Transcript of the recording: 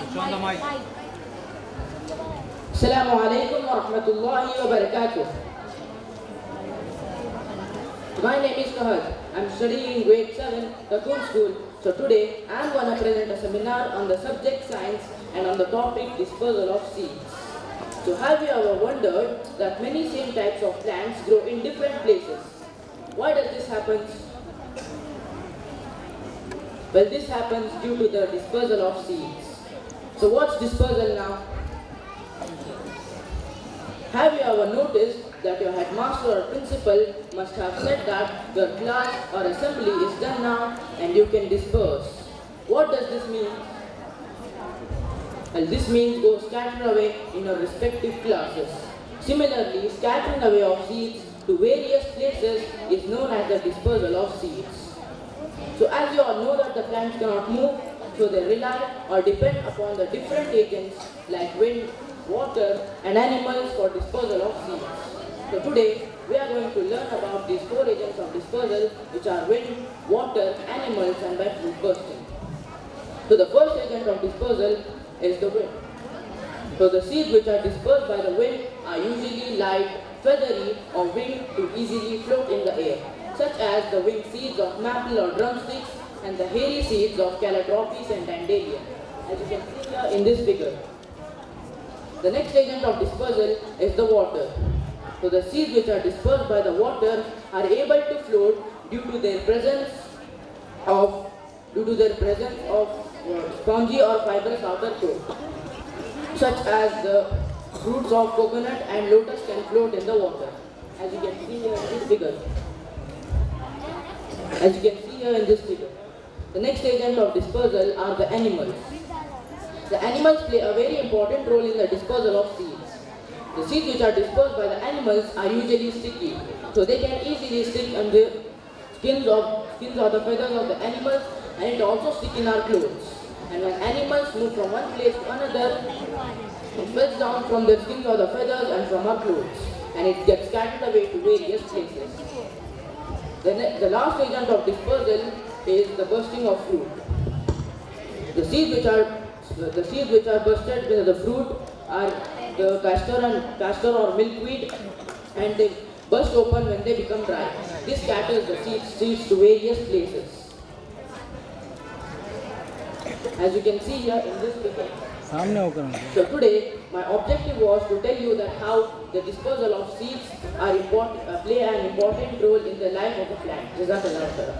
Assalamu alaikum wa rahmatullahi wa barakatuh. My name is Fahad. I'm studying in grade 7, Takun School. So today I'm going to present a seminar on the subject science and on the topic dispersal of seeds. So have you ever wondered that many same types of plants grow in different places? Why does this happen? Well, this happens due to the dispersal of seeds. So what's dispersal now? Have you ever noticed that your headmaster or principal must have said that your class or assembly is done now and you can disperse? What does this mean? Well, this means go scatter away in your respective classes. Similarly, scattering away of seeds to various places is known as the dispersal of seeds. So as you all know that the plants cannot move, so they rely or depend upon the different agents like wind, water and animals for dispersal of seeds. So today we are going to learn about these 4 agents of dispersal, which are wind, water, animals and by fruit bursting. So the first agent of dispersal is the wind. So the seeds which are dispersed by the wind are usually light, feathery or winged to easily float in the air, such as the winged seeds of maple or drumsticks and the hairy seeds of calotropis and dandelion, as you can see here in this figure. The next agent of dispersal is the water. So the seeds which are dispersed by the water are able to float due to their presence of spongy or fibrous outer coat, such as the fruits of coconut and lotus can float in the water, as you can see here in this figure. The next agent of dispersal are the animals. The animals play a very important role in the dispersal of seeds. The seeds which are dispersed by the animals are usually sticky, so they can easily stick on the skins or the feathers of the animals, and it also stick in our clothes. And when animals move from one place to another, it falls down from the skins or the feathers and from our clothes, and it gets scattered away to various places. The last agent of dispersal is the bursting of fruit. The seeds which are bursted with the fruit are the castor or milkweed, and they burst open when they become dry. This scatters the seeds to various places, as you can see here in this picture. So today my objective was to tell you that how the dispersal of seeds play an important role in the life of a plant. Jazakallah khairan.